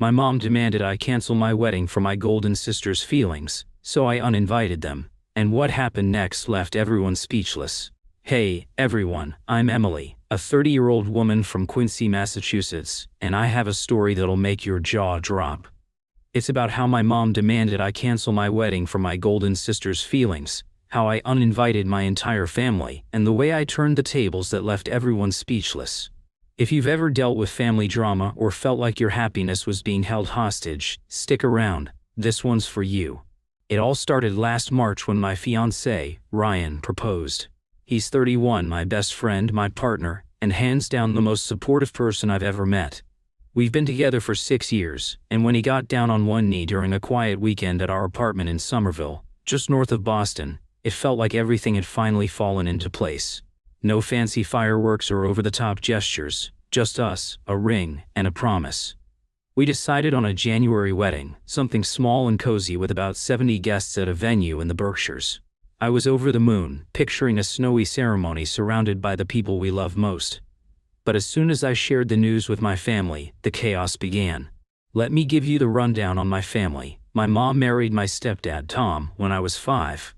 My mom demanded I cancel my wedding for my golden sister's feelings, so I uninvited them, and what happened next left everyone speechless. Hey, everyone, I'm Emily, a 30-year-old woman from Quincy, Massachusetts, and I have a story that'll make your jaw drop. It's about how my mom demanded I cancel my wedding for my golden sister's feelings, how I uninvited my entire family, and the way I turned the tables that left everyone speechless. If you've ever dealt with family drama or felt like your happiness was being held hostage, stick around, this one's for you. It all started last March when my fiancé, Ryan, proposed. He's 31, my best friend, my partner, and hands down the most supportive person I've ever met. We've been together for 6 years, and when he got down on one knee during a quiet weekend at our apartment in Somerville, just north of Boston, it felt like everything had finally fallen into place. No fancy fireworks or over-the-top gestures, just us, a ring, and a promise. We decided on a January wedding, something small and cozy with about 70 guests at a venue in the Berkshires. I was over the moon, picturing a snowy ceremony surrounded by the people we love most. But as soon as I shared the news with my family, the chaos began. Let me give you the rundown on my family. My mom married my stepdad, Tom, when I was 5.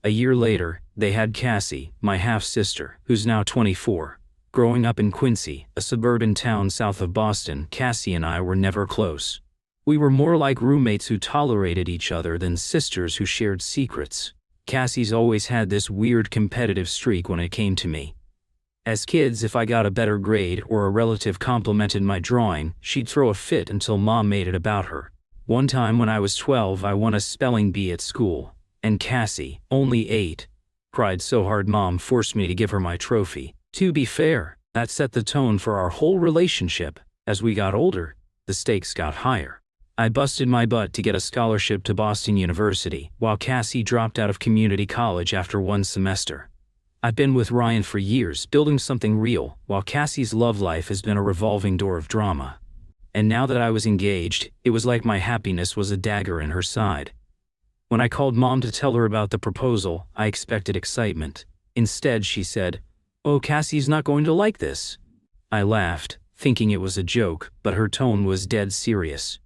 A year later, they had Cassie, my half-sister, who's now 24. Growing up in Quincy, a suburban town south of Boston, Cassie and I were never close. We were more like roommates who tolerated each other than sisters who shared secrets. Cassie's always had this weird competitive streak when it came to me. As kids, if I got a better grade or a relative complimented my drawing, she'd throw a fit until Mom made it about her. One time when I was 12, I won a spelling bee at school, and Cassie, only 8, cried so hard Mom forced me to give her my trophy. To be fair, that set the tone for our whole relationship. As we got older, the stakes got higher. I busted my butt to get a scholarship to Boston University, while Cassie dropped out of community college after one semester. I've been with Ryan for years, building something real, while Cassie's love life has been a revolving door of drama. And now that I was engaged, it was like my happiness was a dagger in her side. When I called Mom to tell her about the proposal, I expected excitement. Instead, she said, "Oh, Cassie's not going to like this." I laughed, thinking it was a joke, but her tone was dead serious.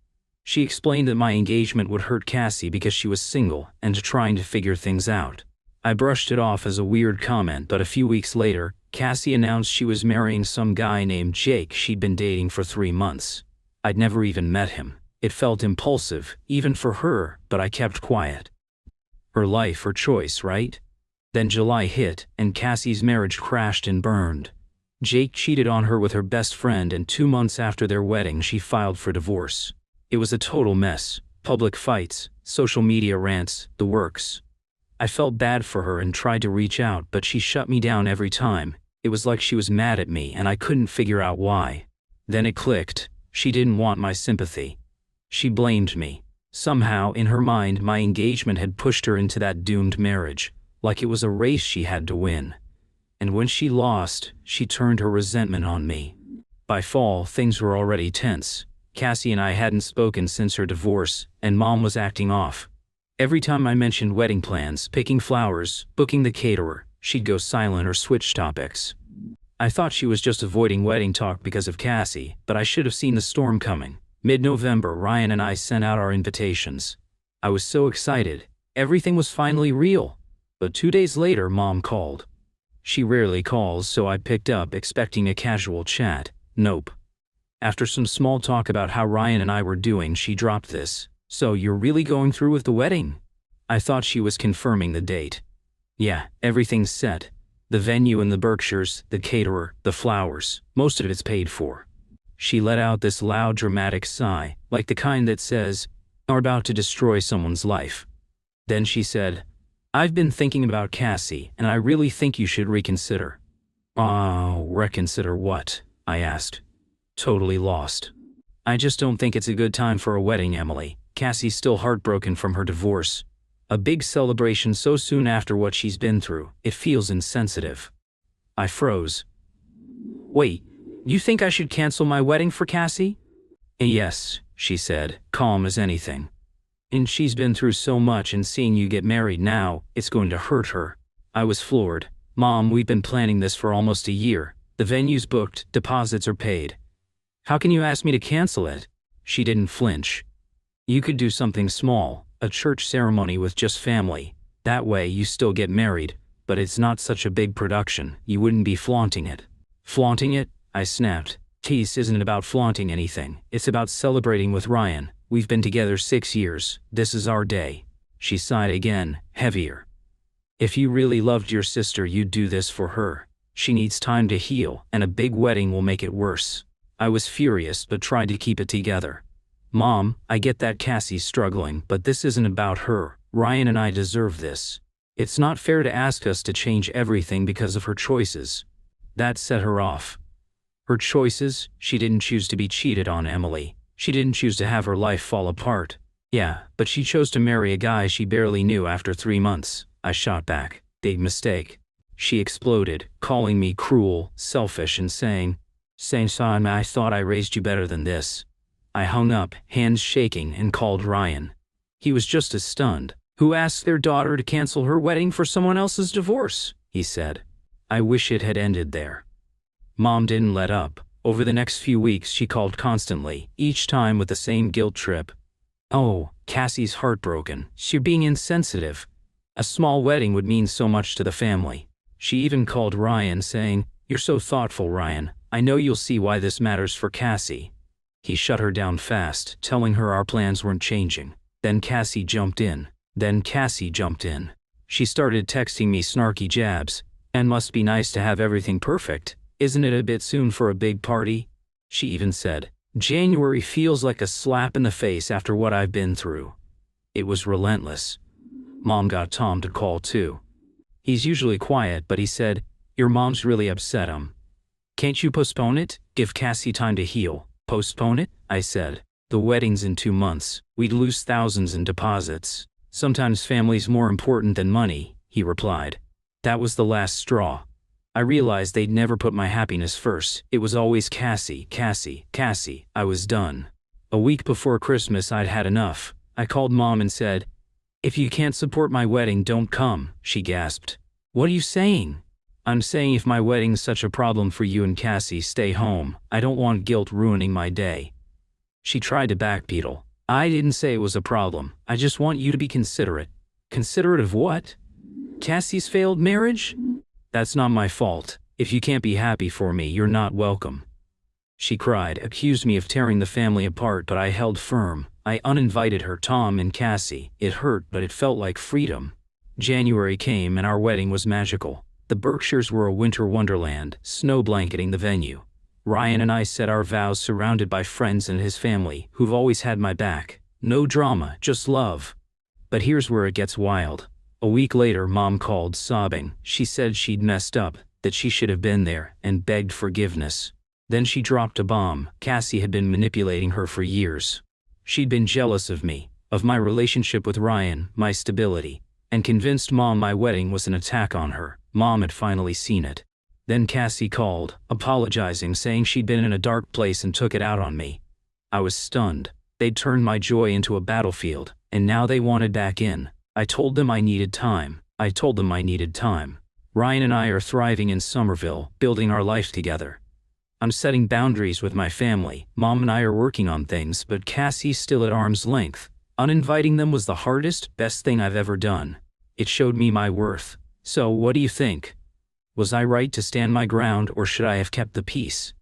She explained that my engagement would hurt Cassie because she was single and trying to figure things out. I brushed it off as a weird comment, but a few weeks later, Cassie announced she was marrying some guy named Jake she'd been dating for 3 months. I'd never even met him. It felt impulsive, even for her, but I kept quiet. Her life, her choice, right? Then July hit, and Cassie's marriage crashed and burned. Jake cheated on her with her best friend, and 2 months after their wedding she filed for divorce. It was a total mess. Public fights, social media rants, the works. I felt bad for her and tried to reach out, but she shut me down every time. It was like she was mad at me and I couldn't figure out why. Then it clicked. She didn't want my sympathy. She blamed me. Somehow, in her mind, my engagement had pushed her into that doomed marriage, like it was a race she had to win. And when she lost, she turned her resentment on me. By fall, things were already tense. Cassie and I hadn't spoken since her divorce, and Mom was acting off. Every time I mentioned wedding plans, picking flowers, booking the caterer, she'd go silent or switch topics. I thought she was just avoiding wedding talk because of Cassie, but I should have seen the storm coming. Mid-November, Ryan and I sent out our invitations. I was so excited. Everything was finally real. But 2 days later, Mom called. She rarely calls, so I picked up, expecting a casual chat. Nope. After some small talk about how Ryan and I were doing, she dropped this. "So you're really going through with the wedding?" I thought she was confirming the date. "Yeah, everything's set. The venue in the Berkshires, the caterer, the flowers, most of it's paid for." She let out this loud, dramatic sigh, like the kind that says, "Are about to destroy someone's life." Then she said, "I've been thinking about Cassie, and I really think you should reconsider." "Oh, reconsider what?" I asked. Totally lost. "I just don't think it's a good time for a wedding, Emily. Cassie's still heartbroken from her divorce. A big celebration so soon after what she's been through, it feels insensitive." I froze. "Wait, you think I should cancel my wedding for Cassie?" "Yes," she said, calm as anything. "And she's been through so much, and seeing you get married now, it's going to hurt her." I was floored. "Mom, we've been planning this for almost a year. The venue's booked, deposits are paid. How can you ask me to cancel it?" She didn't flinch. You could do something small, a church ceremony with just family. That way you still get married, but it's not such a big production, you wouldn't be flaunting it. Flaunting it? I snapped. Peace isn't about flaunting anything, it's about celebrating with Ryan. We've been together 6 years, this is our day. She sighed again, heavier. If you really loved your sister, you'd do this for her. She needs time to heal, and a big wedding will make it worse. I was furious but tried to keep it together. Mom, I get that Cassie's struggling, but this isn't about her. Ryan and I deserve this. It's not fair to ask us to change everything because of her choices. That set her off. Her choices? She didn't choose to be cheated on, Emily. She didn't choose to have her life fall apart. Yeah, but she chose to marry a guy she barely knew after 3 months. I shot back. Big mistake. She exploded, calling me cruel, selfish, and saying, "Son, I thought I raised you better than this." I hung up, hands shaking, and called Ryan. He was just as stunned. "Who asked their daughter to cancel her wedding for someone else's divorce?" he said. I wish it had ended there. Mom didn't let up. Over the next few weeks she called constantly, each time with the same guilt trip. "Oh, Cassie's heartbroken. She's being insensitive. A small wedding would mean so much to the family." She even called Ryan saying, "You're so thoughtful, Ryan. I know you'll see why this matters for Cassie." He shut her down fast, telling her our plans weren't changing. Then Cassie jumped in. She started texting me snarky jabs. "And must be nice to have everything perfect. Isn't it a bit soon for a big party?" She even said, "January feels like a slap in the face after what I've been through." It was relentless. Mom got Tom to call too. He's usually quiet, but he said, "Your mom's really upset. Can't you postpone it? Give Cassie time to heal." "Postpone it?" I said. "The wedding's in 2 months. We'd lose thousands in deposits." "Sometimes family's more important than money," he replied. That was the last straw. I realized they'd never put my happiness first. It was always Cassie. I was done. A week before Christmas I'd had enough. I called Mom and said, "If you can't support my wedding, don't come." She gasped. "What are you saying?" "I'm saying if my wedding's such a problem for you and Cassie, stay home. I don't want guilt ruining my day." She tried to backpedal. "I didn't say it was a problem. I just want you to be considerate." "Considerate of what? Cassie's failed marriage?" "That's not my fault. If you can't be happy for me, you're not welcome." She cried, accused me of tearing the family apart, but I held firm. I uninvited her, Tom and Cassie. It hurt, but it felt like freedom. January came and our wedding was magical. The Berkshires were a winter wonderland, snow blanketing the venue. Ryan and I said our vows surrounded by friends and his family, who've always had my back. No drama, just love. But here's where it gets wild. A week later, Mom called, sobbing. She said she'd messed up, that she should have been there, and begged forgiveness. Then she dropped a bomb. Cassie had been manipulating her for years. She'd been jealous of me, of my relationship with Ryan, my stability, and convinced Mom my wedding was an attack on her. Mom had finally seen it. Then Cassie called, apologizing, saying she'd been in a dark place and took it out on me. I was stunned. They'd turned my joy into a battlefield, and now they wanted back in. I told them I needed time. Ryan and I are thriving in Somerville, building our life together. I'm setting boundaries with my family. Mom and I are working on things, but Cassie's still at arm's length. Uninviting them was the hardest, best thing I've ever done. It showed me my worth. So, what do you think? Was I right to stand my ground, or should I have kept the peace?